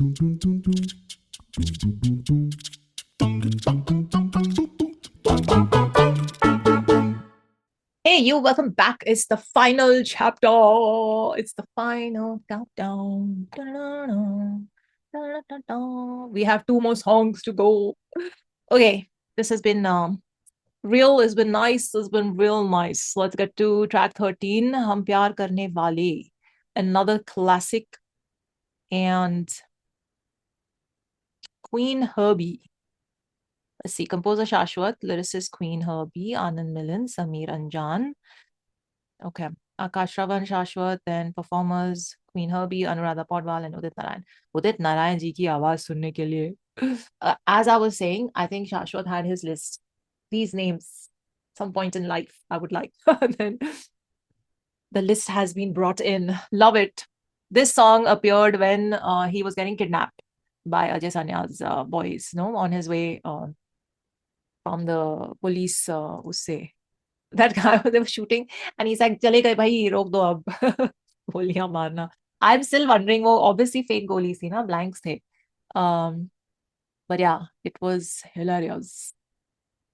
Hey, you, welcome back. It's the final chapter. It's the final countdown. We have two more songs to go. Okay, this has been real, it's been nice, it's been real nice. Let's get to track 13, Hum Pyaar Karne Wale. Another classic, and Queen Herbie. Let's see, composer Shashwat, lyricist Queen Herbie, Anand Milan, Sameer Anjan. Okay. Akash Ravan Shashwat, then performers Queen Herbie, Anuradha Podwal, and Udit Narayan. Udit Narayan ji ki आवाज सुनने के लिए. As I was saying, I think Shashwat had his list. These names, some point in life, I would like. Then the list has been brought in. Love it. This song appeared when he was getting kidnapped by Ajay Sanya's boys, no, on his way from the police. Usse. That guy was, they were shooting, and he's like, "चले गए भाई, रोक दो अब." गोलियां मारना. I'm still wondering, वो obviously fake गोली थी ना, blanks थे. Um, but yeah, it was hilarious.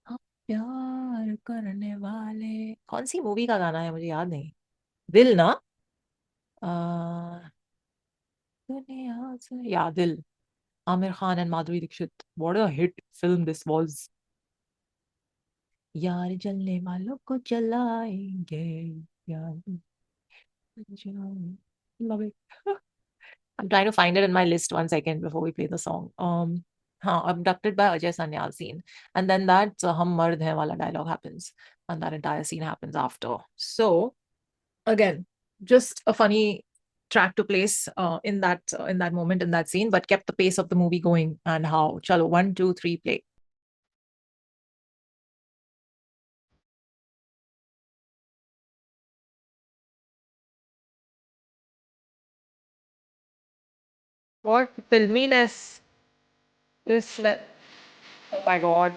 हम प्यार करने वाले. कौन सी मूवी का गाना है, मुझे याद नहीं. दिल ना. दुनिया से, yeah, दिल. Amir Khan and Madhuri Dixit. What a hit film this was. यार जलने वालों को जलाएंगे. यार love it. I'm trying to find it in my list 1 second before we play the song. Abducted by Ajay Sanyal scene. And then that Hum Mard Hain wala dialogue happens. And that entire scene happens after. So, again, just a funny track to place in that moment, in that scene, but kept the pace of the movie going. And how? Chalo, 1, 2, 3, play. What filminess this. Oh my god.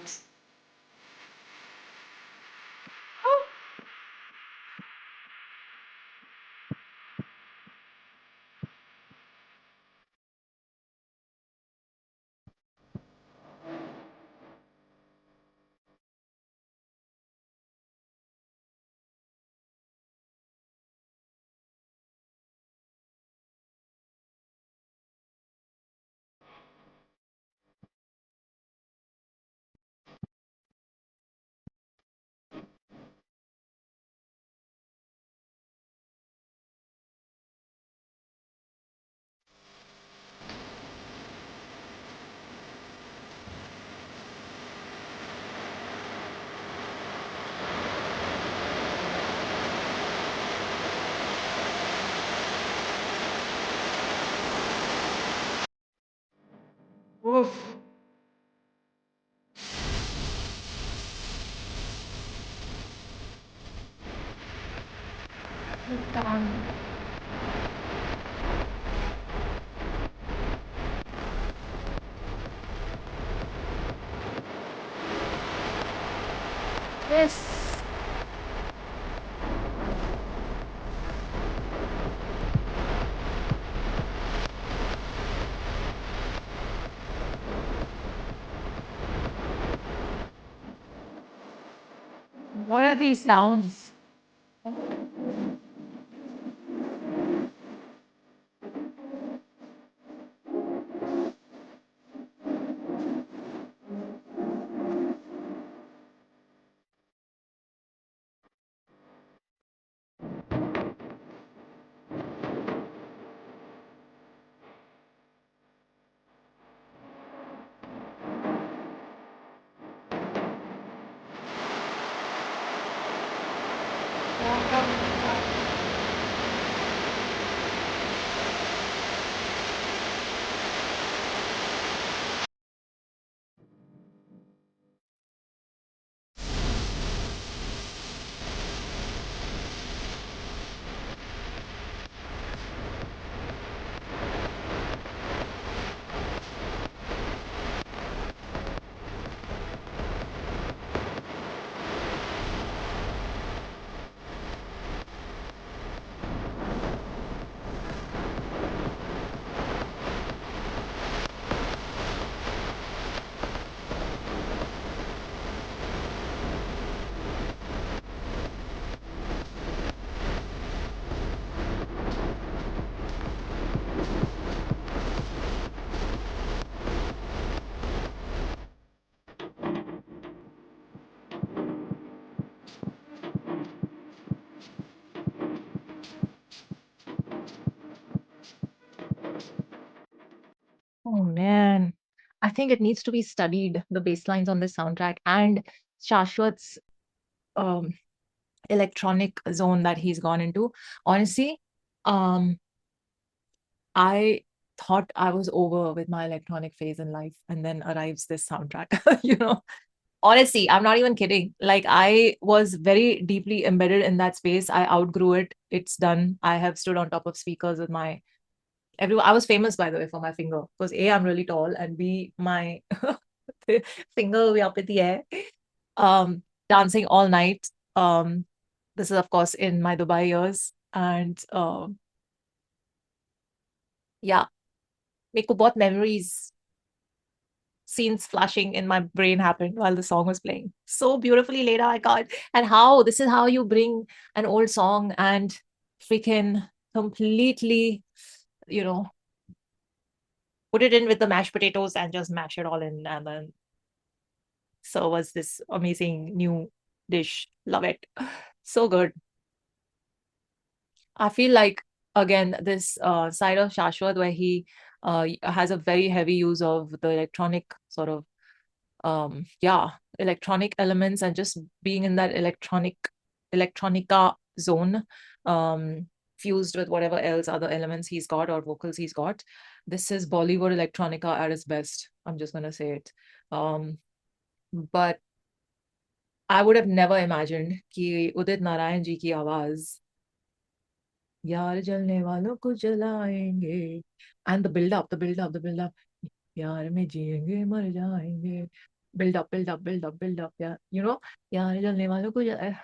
Oof. Yes. What are these sounds? I think it needs to be studied, the bass lines on this soundtrack and Shashwat's um, electronic zone that he's gone into. Honestly, um, I thought I was over with my electronic phase in life, and then arrives this soundtrack. Honestly, I'm not even kidding. Like, I was very deeply embedded in that space. I outgrew it. It's done. I have stood on top of speakers with my everyone. I was famous, by the way, for my finger because A, I'm really tall, and B, my finger will be up in the air. Dancing all night. This is of course in my Dubai years, and yeah, मेरे को बहुत memories, scenes flashing in my brain happened while the song was playing. So beautifully laid out, I can't. And how this is how you bring an old song and freaking completely, you know, put it in with the mashed potatoes and just mash it all in, and then so was this amazing new dish. Love it. So good. I feel like again this side of Shashwat where he has a very heavy use of the electronic sort of yeah, electronic elements and just being in that electronica zone, fused with whatever else other elements he's got or vocals he's got. This is Bollywood electronica at its best. I'm just gonna say it. But I would have never imagined कि उदित नारायण जी की आवाज यार जलने वालों को जलाएंगे, and the build up, प्यार में जिएंगे मर जाएंगे, build up, yeah, यार जलने वालों को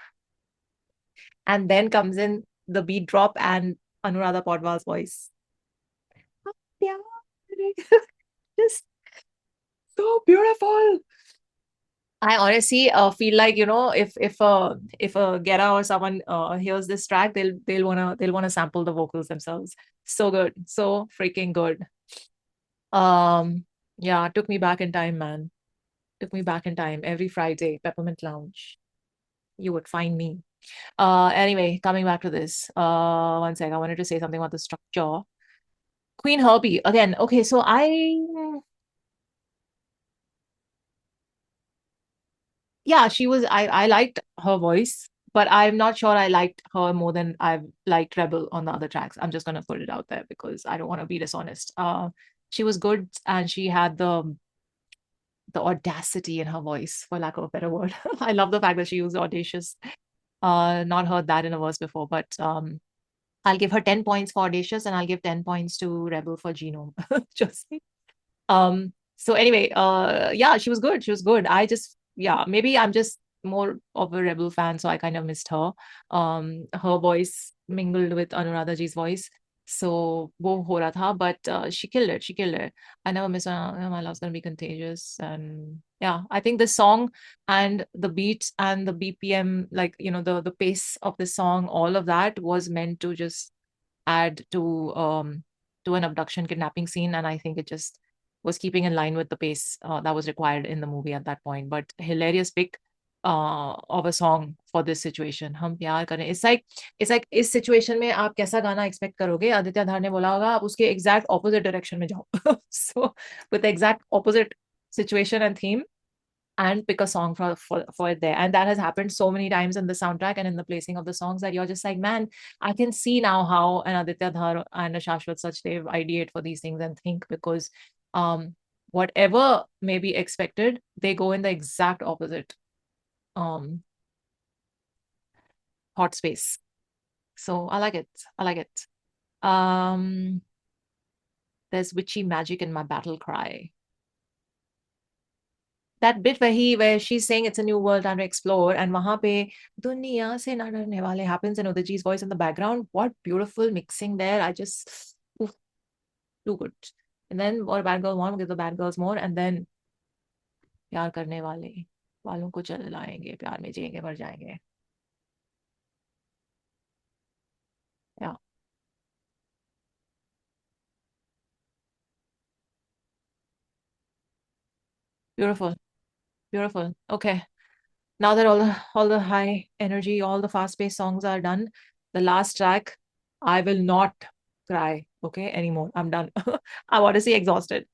and then comes in the beat drop and Anuradha Podwal's voice. प्यार just so beautiful. I honestly feel like if a Gera or someone hears this track, they'll wanna sample the vocals themselves. So good, so freaking good. Yeah, took me back in time, man. Took me back in time. Every Friday, Peppermint Lounge, you would find me. Anyway, coming back to this. One sec. I wanted to say something about the structure. Queen Herbie again. Okay, so yeah, she was. I liked her voice, but I'm not sure I liked her more than I've liked Rebel on the other tracks. I'm just gonna put it out there because I don't want to be dishonest. She was good, and she had the audacity in her voice, for lack of a better word. I love the fact that she used audacious. Not heard that in a verse before, but I'll give her 10 points for audacious, and I'll give 10 points to Rebel for genome. Just so anyway, yeah, she was good. She was good. Yeah, maybe I'm just more of a Rebel fan, so I kind of missed her. Her voice mingled with Anuradha ji's voice. So wo ho raha tha, but she killed it. She killed it. I never miss my love's gonna be contagious. And yeah, I think the song and the beats and the BPM, like the pace of the song, all of that was meant to just add to an abduction kidnapping scene, and I think it just was keeping in line with the pace that was required in the movie at that point. But hilarious pick of a song for this situation. हम प्यार करें. It's like इस situation में आप कैसा गाना expect करोगे? आदित्य धार ने बोला होगा आप उसके exact opposite direction में जाओ. So with the exact opposite situation and theme, and pick a song for it there. And that has happened so many times in the soundtrack and in the placing of the songs that you're just like, man, I can see now how an Aditya Dhar and a Shashwat Sachdev ideate for these things and think, because whatever may be expected, they go in the exact opposite um hot space. So I like it. I like it. There's witchy magic in my battle cry. That bit where she's saying it's a new world time to explore, and वहां पे दुनिया से ना डरने वाले happens and Uditji's voice in the background. What beautiful mixing there. I just oof, too good. And then what a bad girl want, give the bad girls more, and then प्यार करने वाले वालों को जलाएंगे, प्यार में जिएंगे मर जाएंगे. Yeah, beautiful, beautiful. Okay, now that all the high energy, all the fast-paced songs are done, the last track, I will not cry, okay, anymore. I'm done. I'm honestly exhausted.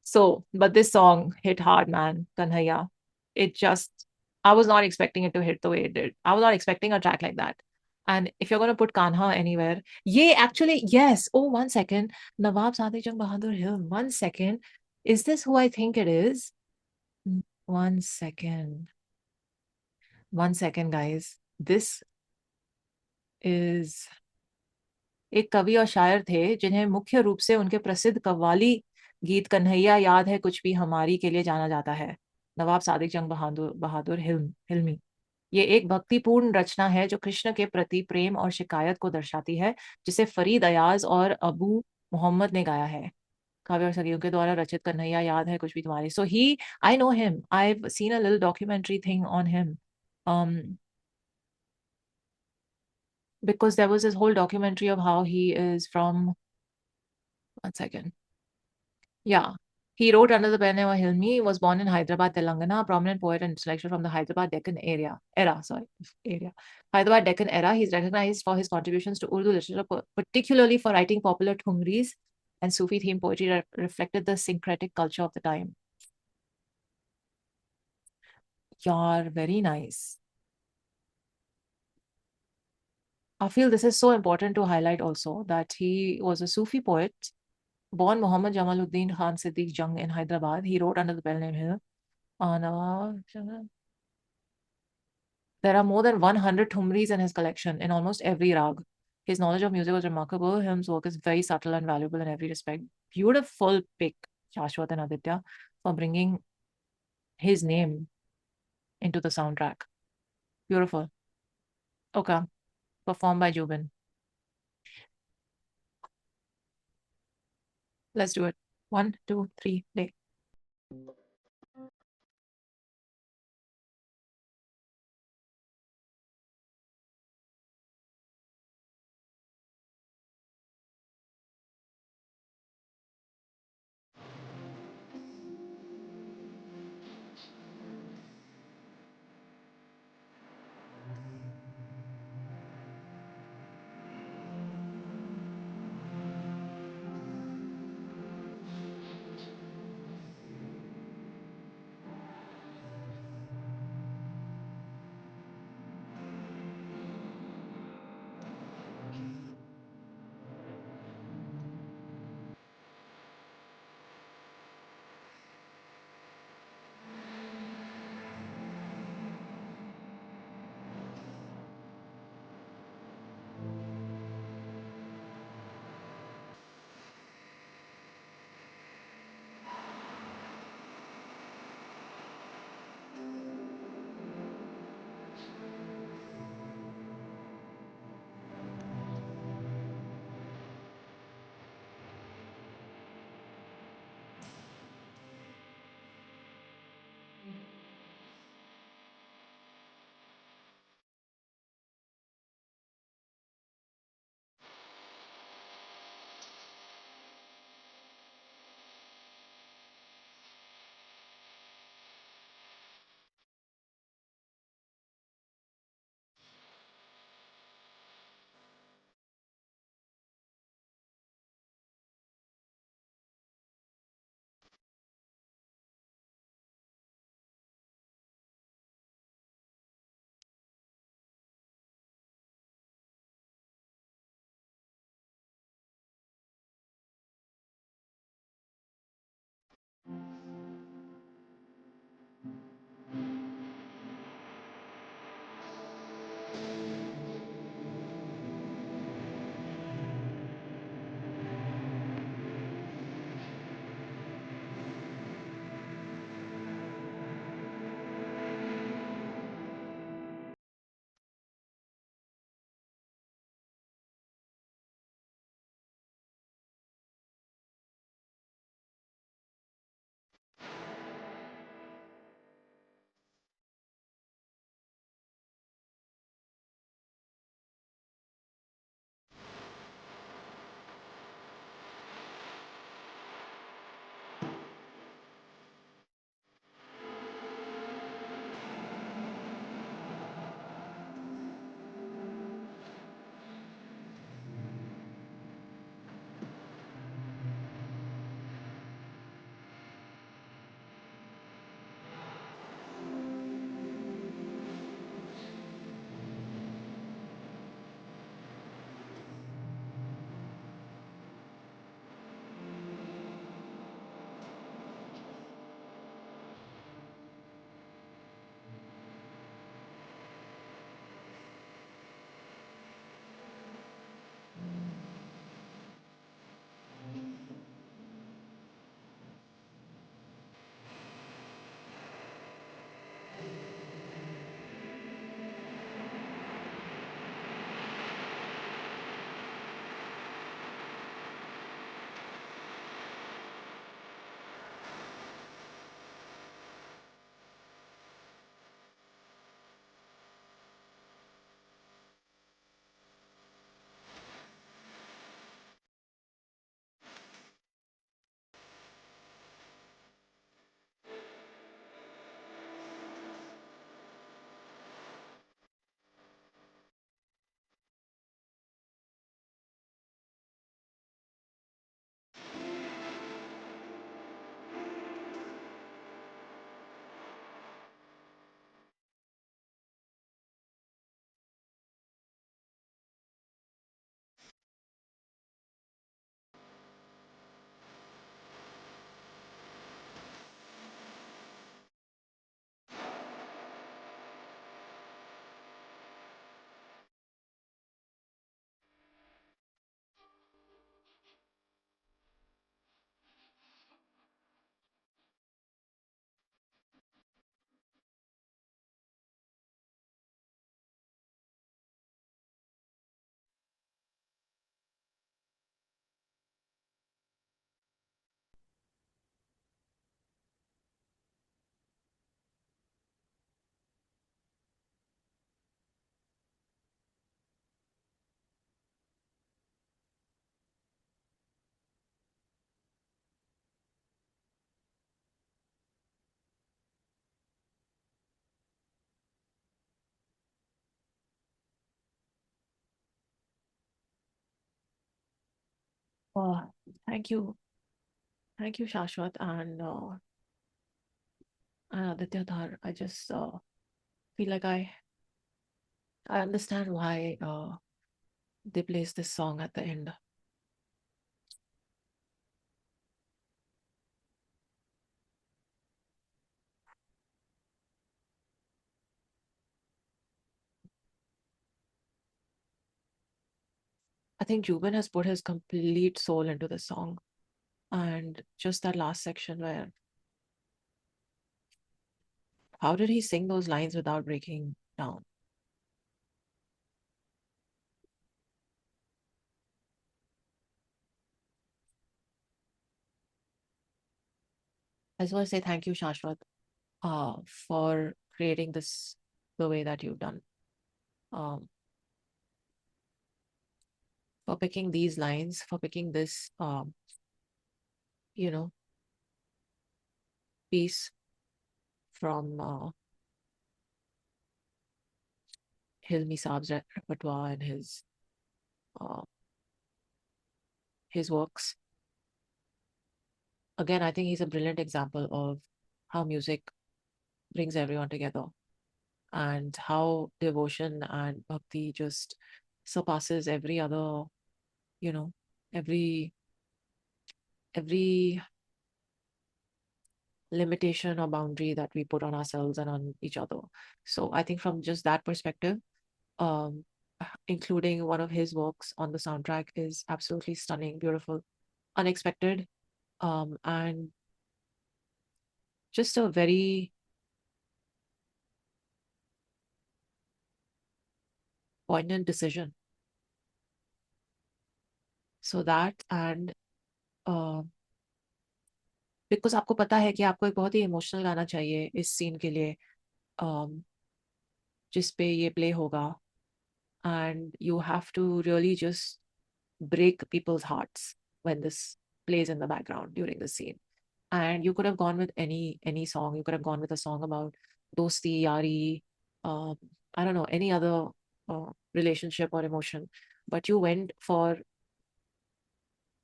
So, but this song hit hard, man. Kanhaiya. It just, I was not expecting it to hit the way it did. I was not expecting a track like that. And if you're going to put Kanha anywhere, yeah, actually, yes. Oh, 1 second. Nawab Sadiq Jung Bahadur Hill. 1 second. Is this who I think it is? 1 second. 1 second, guys. This is एक कवि और शायर थे जिन्हें मुख्य रूप से उनके प्रसिद्ध कव्वाली गीत कन्हैया याद है कुछ भी हमारी के लिए जाना जाता है। नवाब सादिक जंग बहादुर बहादुर हिल्मी। ये एक भक्तिपूर्ण रचना है जो कृष्ण के प्रति प्रेम और शिकायत को दर्शाती है, जिसे फरीद अयाज और अबू मोहम्मद ने गाया है। काव्य और सदियों के द्वारा रचित कन्हैया याद है कुछ भी तुम्हारी। So he, I know him, I seen a little documentary thing on him, because there was this whole documentary of how he is from, 1 second. Yeah. He wrote under the pen name Hilmi, was born in Hyderabad, Telangana, a prominent poet and intellectual from the Hyderabad Deccan area. Hyderabad Deccan era. He's recognized for his contributions to Urdu literature, particularly for writing popular Thumris and Sufi themed poetry that reflected the syncretic culture of the time. You're very nice. I feel this is so important to highlight also that he was a Sufi poet, born Muhammad Jamaluddin Khan Siddiq Jung in Hyderabad. He wrote under the pen name here. There are more than 100 thumris in his collection in almost every rag. His knowledge of music was remarkable. His work is very subtle and valuable in every respect. Beautiful pick, Shashwat and Aditya, for bringing his name into the soundtrack. Beautiful. Okay. Performed by Jubin. Let's do it. 1, 2, 3, play. Oh, thank you. Thank you, Shashwat and Aditya Dhar. I just feel like I understand why they placed this song at the end. I think Juban has put his complete soul into the song. And just that last section where, how did he sing those lines without breaking down? I just want to say thank you, Shashwat, for creating this the way that you've done. Um, for picking these lines, for picking this, you know, piece from Hilmi Saab's repertoire and uh, his works. Again, I think he's a brilliant example of how music brings everyone together and how devotion and bhakti just surpasses every other, you know, every every limitation or boundary that we put on ourselves and on each other. So I think from just that perspective, um, including one of his works on the soundtrack is absolutely stunning, beautiful, unexpected, and just a very poignant decision. So that and uh, because आपको पता है कि आपको एक बहुत ही emotional गाना चाहिए इस सीन के लिए, um, जिस पे ये प्ले होगा, and you have to really just break people's hearts when this plays in the background during the scene. And you could have gone with any song. You could have gone with a song about dosti, yari, um, I don't know, any other relationship or emotion, but you went for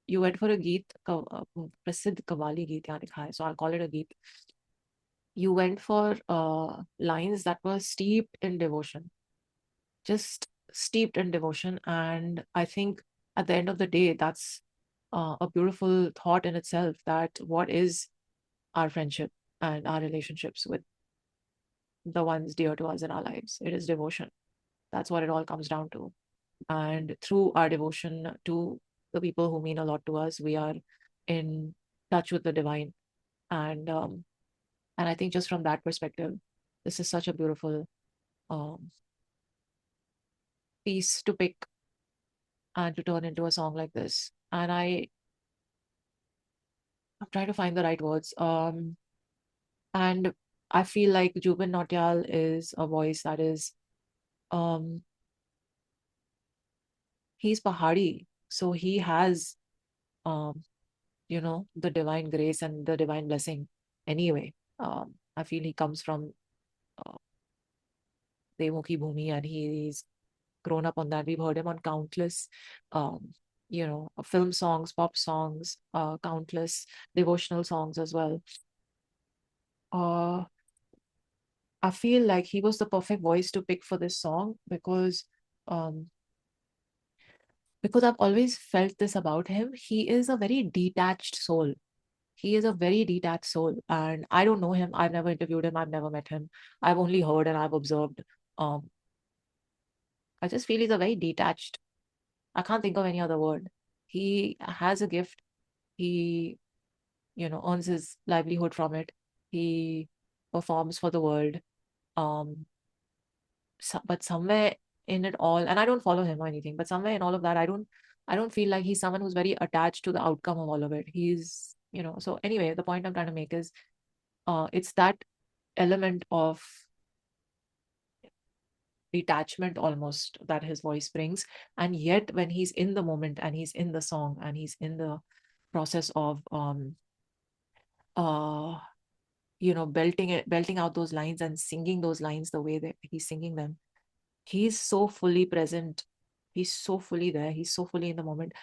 a geet, प्रसिद्ध कव्वाली गीत यहाँ लिखा है, so I'll call it a geet. You went for lines that were steeped in devotion, just steeped in devotion. And I think at the end of the day, that's a beautiful thought in itself, that what is our friendship and our relationships with the ones dear to us in our lives? It is devotion. That's what it all comes down to. And through our devotion to the people who mean a lot to us, we are in touch with the divine. And um, and I think just from that perspective, this is such a beautiful um, piece to pick and to turn into a song like this. And I'm trying to find the right words. And I feel like Jubin Nautiyal is a voice that is, um, he's Pahadi. So he has, um, the divine grace and the divine blessing anyway. I feel he comes from uh, Devmukhi Bhumi, and he's grown up on that. We've heard him on countless, um, film songs, pop songs, countless devotional songs as well. Uh, I feel like he was the perfect voice to pick for this song um, because I've always felt this about him. He is a very detached soul. He is a very detached soul, and I don't know him. I've never interviewed him. I've never met him. I've only heard and I've observed. Um, I just feel he's a very detached. I can't think of any other word. He has a gift. He, earns his livelihood from it. He performs for the world. Um, but somewhere in it all, and I don't follow him or anything, but somewhere in all of that, I don't feel like he's someone who's very attached to the outcome of all of it. So anyway, the point I'm trying to make is it's that element of detachment almost that his voice brings. And yet when he's in the moment and he's in the song and he's in the process of uh belting out those lines and singing those lines the way that he's singing them, he's so fully present. He's so fully there. He's so fully in the moment.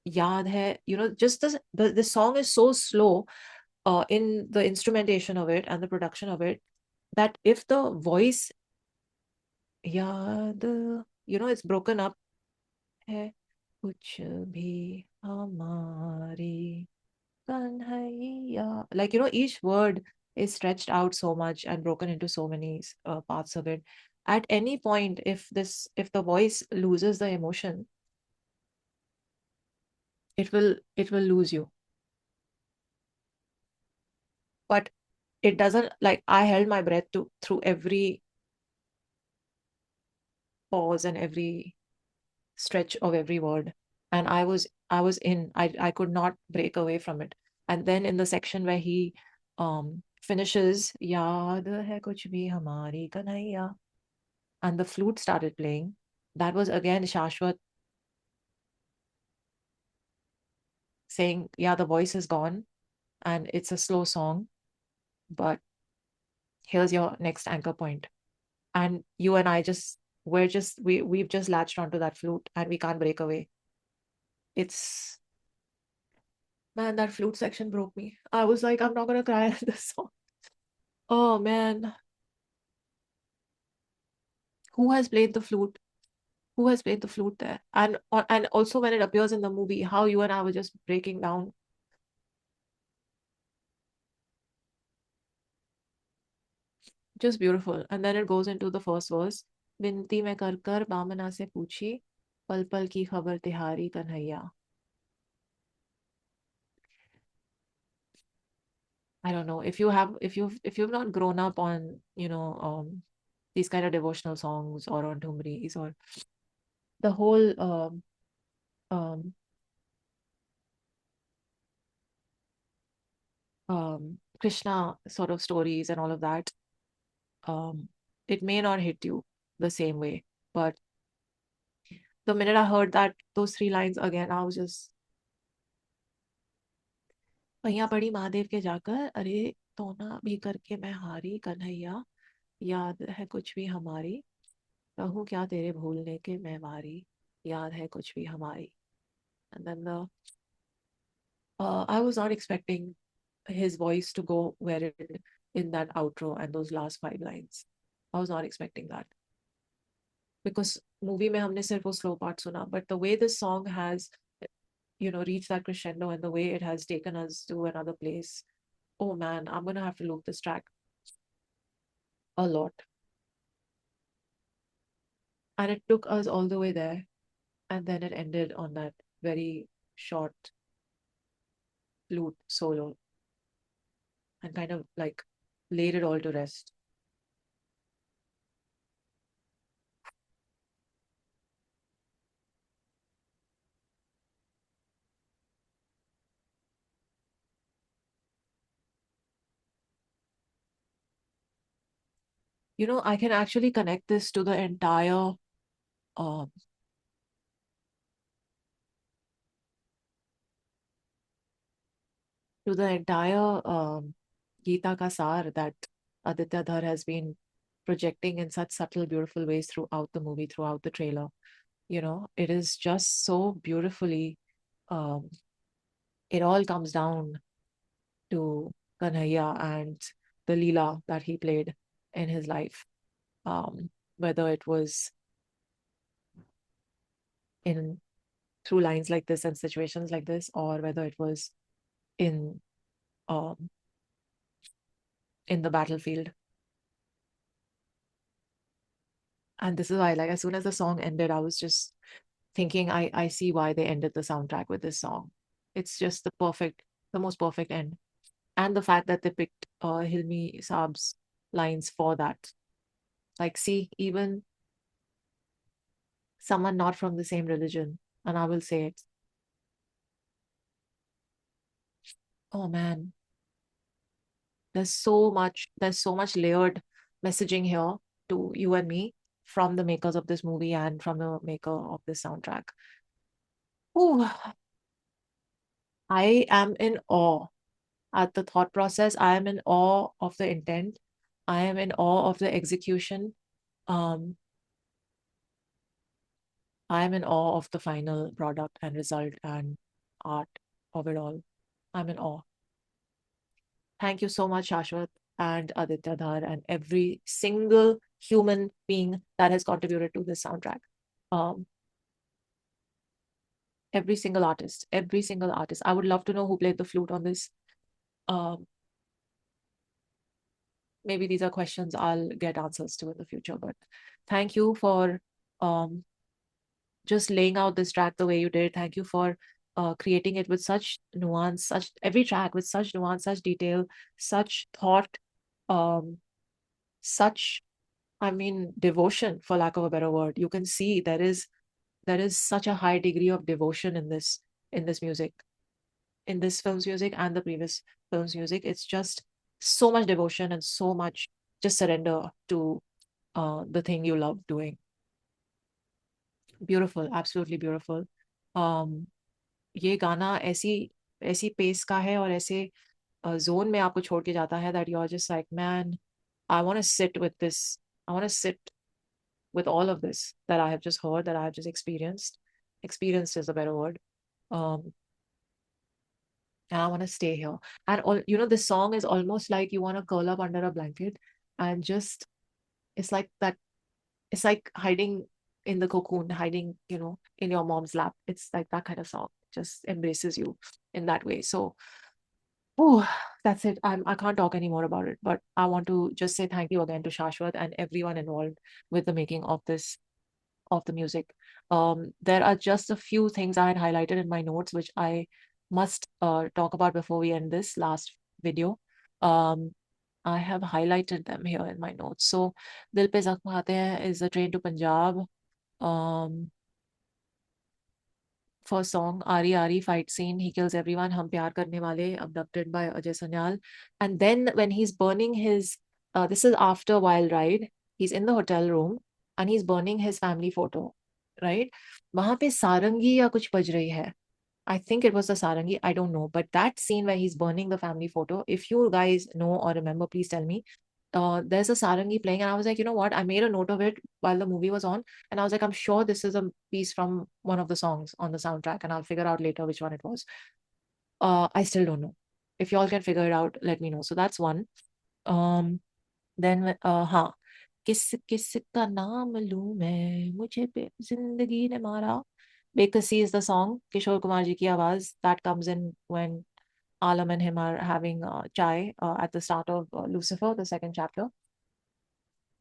yaad hai, just the song is so slow in the instrumentation of it and the production of it, that if the voice yaad, it's broken up है कुछ भी हमारी Kanhaiya. Like, each word is stretched out so much and broken into so many parts of it. At any point, if the voice loses the emotion, it will lose you. But it doesn't, like, I held my breath through every pause and every stretch of every word, and I was in. I could not break away from it. And then in the section where he finishes yaad hai kuch bhi hamari kanhaiya, and the flute started playing, that was again Shashwat saying, yeah, the voice is gone and it's a slow song, but here's your next anchor point. And you and I just we've just latched onto that flute and we can't break away. It's Man, that flute section broke me. I was like, I'm not gonna cry at this song. Oh man, who has played the flute? Who has played the flute there? And also when it appears in the movie, how you and I were just breaking down. Just beautiful. And then it goes into the first verse. विनती मैं कर कर बामना से पूछी पल पल की खबर तिहारी Kanhaiya. I don't know if you've not grown up on these kind of devotional songs or on tumris or the whole um, Krishna sort of stories and all of that, um, it may not hit you the same way. But the minute I heard those three lines again, I was just भैया पड़ी महादेव के जाकर अरे तोना भी करके मैं हारी कन्हैया याद है कुछ भी हमारी कहूँ क्या तेरे भूलने के मैं मारी याद है कुछ भी हमारी. And then I was not expecting his voice to go where it in that outro and those last five lines. I was not expecting that. Because movie में हमने सिर्फ वो slow part सुना, but the way this song has reached that crescendo and the way it has taken us to another place, oh man, I'm gonna have to loop this track a lot. And it took us all the way there, and then it ended on that very short flute solo and kind of like laid it all to rest. I can actually connect this uh, to the entire Gita ka Sar that Aditya Dhar has been projecting in such subtle, beautiful ways throughout the movie, throughout the trailer. It is just so beautifully, um, it all comes down to Kanhaiya and the Leela that he played in his life. Whether it was in through lines like this and situations like this, or whether it was in um, in the battlefield. And this is why, like, as soon as the song ended, I was just thinking, I see why they ended the soundtrack with this song. It's just the most perfect end. And the fact that they picked Hilmi Saab's lines for that. Like, see, even someone not from the same religion, and I will say it. Oh man, there's so much layered messaging here to you and me from the makers of this movie and from the maker of this soundtrack. Ooh, I am in awe at the thought process. I am in awe of the intent. I am in awe of the execution. Um, I am in awe of the final product and result. And art of it all. I'm in awe. Thank you so much, Shashwat and Aditya Dhar, and every single human being that has contributed to this soundtrack. Um, every single artist, every single artist. I would love to know who played the flute on this. Um, maybe these are questions I'll get answers to in the future. But thank you for um, just laying out this track the way you did. Thank you for creating it with such nuance, such every track with such nuance, such detail, such thought, um, such I mean devotion, for lack of a better word. You can see there is such a high degree of devotion in this music, in this film's music and the previous film's music. It's just so much devotion and so much just surrender to the thing you love doing. Beautiful, absolutely beautiful. um ये गाना ऐसी ऐसी pace का है और ऐसे zone में आपको छोड़ के जाता है that you're just like, man, I want to sit with this. I want to sit with all of this that I have just heard, that I have just experienced. Experienced is a better word. Um, and I want to stay here. And all, this song is almost like you want to curl up under a blanket and just, it's like that, it's like hiding in the cocoon, hiding, in your mom's lap. It's like that kind of song, just embraces you in that way. So, oh, that's it. I can't talk anymore about it, but I want to just say thank you again to Shashwat and everyone involved with the making of the music. There are just a few things I had highlighted in my notes, which I must talk about before we end this last video. Um, I have highlighted them here in my notes. So, Dil Pe Zakhm Aate Hain is a train to Punjab. Um, First song, Ari Ari fight scene. He kills everyone. Hum Pyar Karne Wale, abducted by Ajay Sanyal. And then when he's burning his, this is after Wild Ride. He's in the hotel room and he's burning his family photo, right? वहां पे सारंगी या कुछ बज रही है. I think it was the sarangi. I don't know. But that scene where he's burning the family photo, if you guys know or remember, please tell me. There's a sarangi playing, and I was like, you know what? I made a note of it while the movie was on, and I was like, I'm sure this is a piece from one of the songs on the soundtrack, and I'll figure out later which one it was. I still don't know. If y'all can figure it out, let me know. So that's one. Then हाँ, किस किस का नाम लूं मैं, मुझे पे जिंदगी ने मारा. Bekasi is the song. Kishore Kumar ji ki आवाज that comes in when Alam and him are having chai at the start of Lucifer, the second chapter.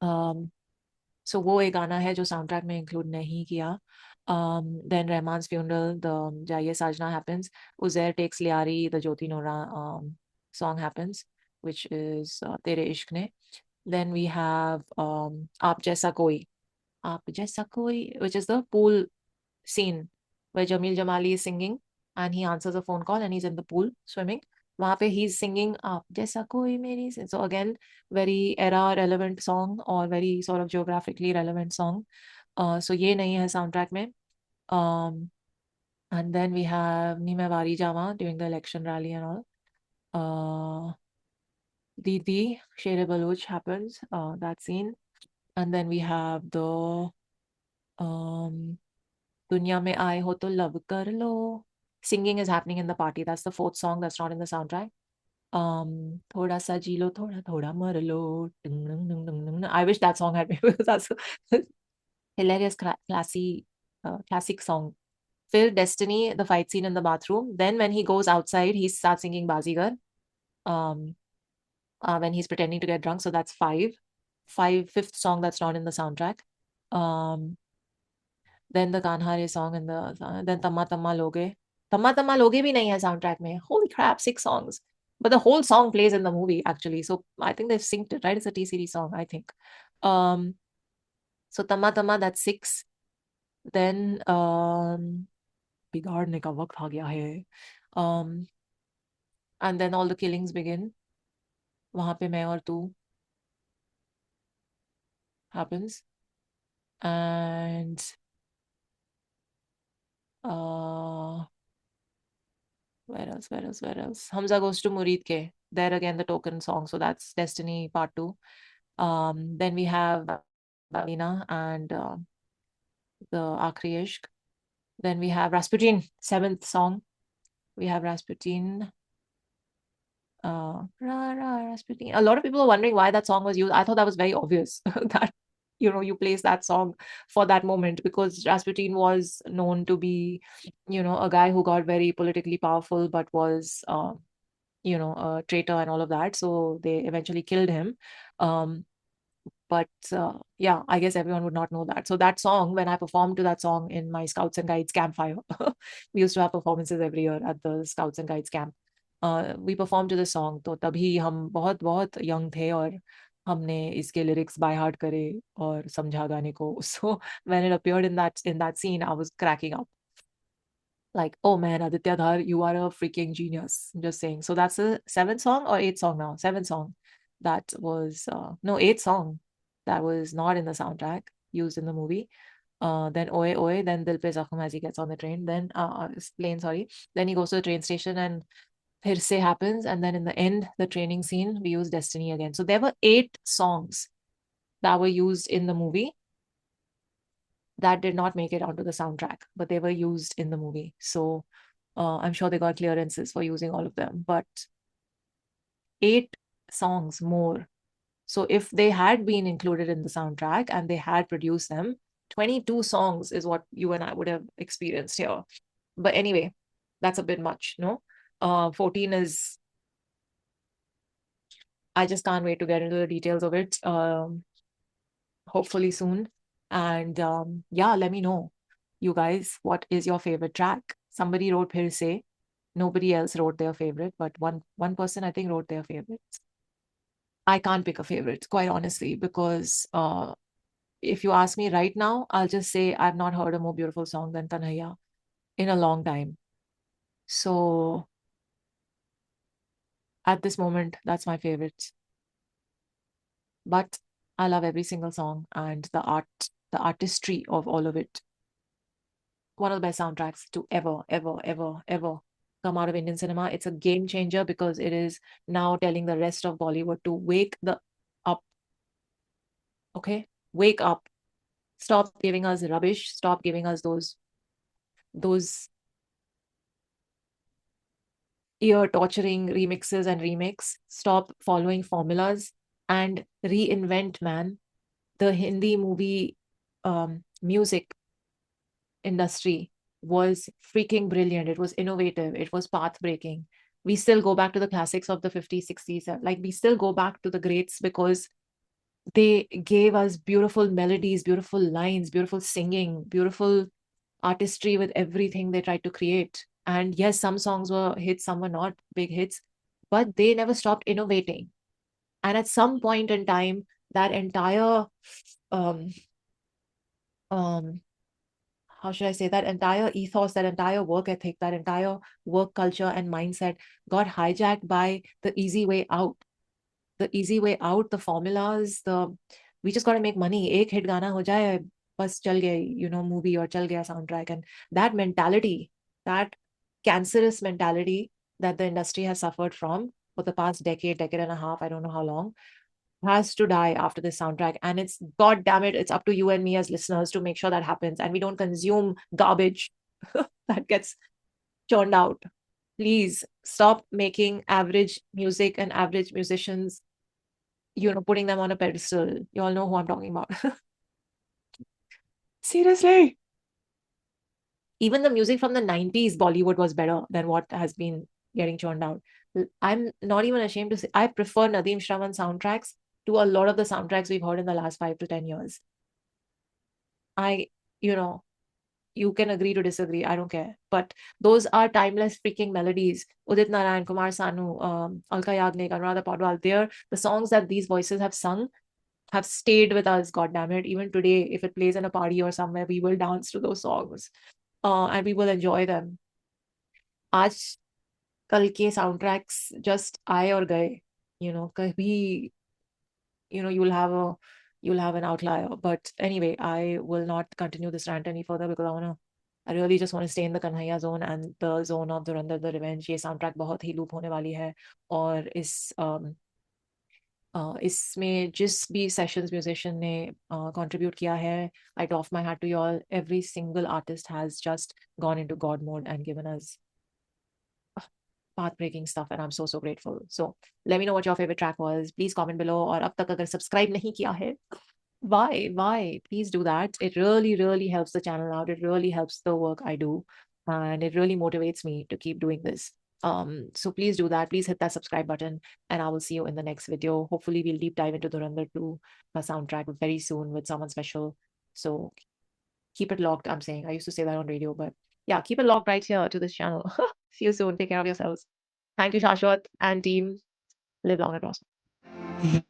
So वो एक गाना है जो साउंड ट्रैक में इंक्लूड नहीं किया. Then Rahman's funeral, the Jaiye Sajna happens. Uzair takes Liari, the Jyoti Nora song happens, which is Tere Ishq Ne. Then we have Aap Jaisa Koi. Aap Jaisa Koi, which is the pool scene where Jamil Jamali is singing and he answers a phone call and he's in the pool swimming. वहाँ पे he's singing Aap Jaisa Koi Meri. So again, very era relevant song or very sort of geographically relevant song. So ये नहीं है soundtrack में. And then we have Ni Main Wari Jawa during the election rally and all. Didi, Shere Baloch happens, that scene. And then we have the Dunya Mein Aaye Ho To Love Kar Lo. Singing is happening in the party. That's the fourth song that's not in the soundtrack. Thoda sa ji lo, thoda thoda mar lo. Ding, ding, ding, ding, ding. I wish that song had me because that's a hilarious, classic song. Phil Destiny, the fight scene in the bathroom. Then when he goes outside, he starts singing Bazigar. When he's pretending to get drunk. So that's fifth song that's not in the soundtrack. Then the Kanhaiya song in the then Tamma Tamma Loge. Tamma Tamma Loge bhi nahi hai soundtrack mein. Holy crap, 6 songs. But the whole song plays in the movie actually. So I think they've synced it, right? It's a T-series song, I think. So Tamma Tamma, that's 6. Then बिगाड़ने का वक्त आ गया है. And then all the killings begin. वहां पे मैं और तू happens. And where else? Hamza goes to Murid Ke. There again, the token song. So that's Destiny Part 2. Then we have Alina and the Akhri Ishq. Then we have Rasputin, 7th song. We have Rasputin. Rasputin. A lot of people are wondering why that song was used. I thought that was very obvious that you place that song for that moment because Rasputin was known to be a guy who got very politically powerful but was a traitor and all of that. So they eventually killed him. Um, but yeah, I guess everyone would not know that. So that song, when I performed to that song in my Scouts and Guides campfire, we used to have performances every year at the Scouts and Guides camp. We performed to the song. तो तभी हम बहुत बहुत young थे और हमने इसके lyrics by heart करे और समझा गाने को. So when it appeared in that scene, I was cracking up. Like, oh man, Aditya Dhar, you are a freaking genius. I'm just saying. So that's a seventh song or eighth song now? Seventh song. That was no eighth song that was not in the soundtrack used in the movie. Then Oye Oye, then Dil Pe Zakham as he gets on the train, then plane, sorry. Then he goes to the train station and Phir Se happens, and then in the end, the training scene, we use Destiny again. So there were 8 songs that were used in the movie that did not make it onto the soundtrack, but they were used in the movie. So I'm sure they got clearances for using all of them, but 8 songs more. So if they had been included in the soundtrack and they had produced them, 22 songs is what you and I would have experienced here. But anyway, that's a bit much, no? 14 is, I just can't wait to get into the details of it. Hopefully soon. And yeah, let me know, you guys, what is your favorite track? Somebody wrote Phir Se. Nobody else wrote their favorite, but one person I think wrote their favorites. I can't pick a favorite, quite honestly, because if you ask me right now, I'll just say I've not heard a more beautiful song than Kanhaiya in a long time. So at this moment, that's my favorite. But I love every single song and the art, the artistry of all of it. One of the best soundtracks to ever, ever, ever, ever come out of Indian cinema. It's a game changer because it is now telling the rest of Bollywood to wake the up. Okay, wake up. Stop giving us rubbish. Stop giving us those ear torturing remixes and remakes. Stop following formulas and reinvent, man. The Hindi movie music industry was freaking brilliant. It was innovative. It was path breaking. We still go back to the classics of the 50s, 60s. Like we still go back to the greats because they gave us beautiful melodies, beautiful lines, beautiful singing, beautiful artistry with everything they tried to create. And yes, some songs were hits, some were not big hits, but they never stopped innovating. And at some point in time, that entire um, um, how should I say, that entire ethos, that entire work ethic, that entire work culture and mindset got hijacked by the easy way out. The easy way out, the formulas, the we just got to make money. Ek hit gana ho jaye, bas chal gaye, movie or chal gaya soundtrack. And that mentality, that cancerous mentality that the industry has suffered from for the past decade, decade and a half, I don't know how long, has to die after this soundtrack. And it's, god damn it, it's up to you and me as listeners to make sure that happens and we don't consume garbage that gets churned out. Please stop making average music and average musicians, putting them on a pedestal. You all know who I'm talking about. Seriously. Even the music from the 90s Bollywood was better than what has been getting churned out. I'm not even ashamed to say I prefer Nadeem Shravan soundtracks to a lot of the soundtracks we've heard in the last 5 to 10 years. I, you know, you can agree to disagree. I don't care. But those are timeless freaking melodies. Udit Narayan, Kumar Sanu, Alka Yagnik, Anuradha Paudwal, the songs that these voices have sung have stayed with us, god damn it. Even today, if it plays in a party or somewhere, we will dance to those songs. And we will enjoy them. आज कल के soundtracks just आए और गए. कभी, you'll have an outlier. But anyway, I will not continue this rant any further because I really just want to stay in the Kanhaiya zone and the zone of Dhurandhar the Revenge. ये soundtrack बहुत ही loop होने वाली है और इसमें जिस भी sessions musician ने कंट्रीब्यूट किया है, I doff my hat to you all. Every single artist has just gone into God mode and given us path-breaking stuff, and I'm so, so grateful. So let me know what your favorite track was. Please comment below. और अब तक अगर subscribe नहीं किया है, why? Please do that. It really, really helps the channel out. It really helps the work I do, and it really motivates me to keep doing this. So please do that. Please hit that subscribe button, and I will see you in the next video. Hopefully, we'll deep dive into Dhurandhar 2 soundtrack very soon with someone special. So keep it locked. I'm saying I used to say that on radio, but yeah, keep it locked right here to this channel. See you soon. Take care of yourselves. Thank you, Shashwat and team. Live long and prosper.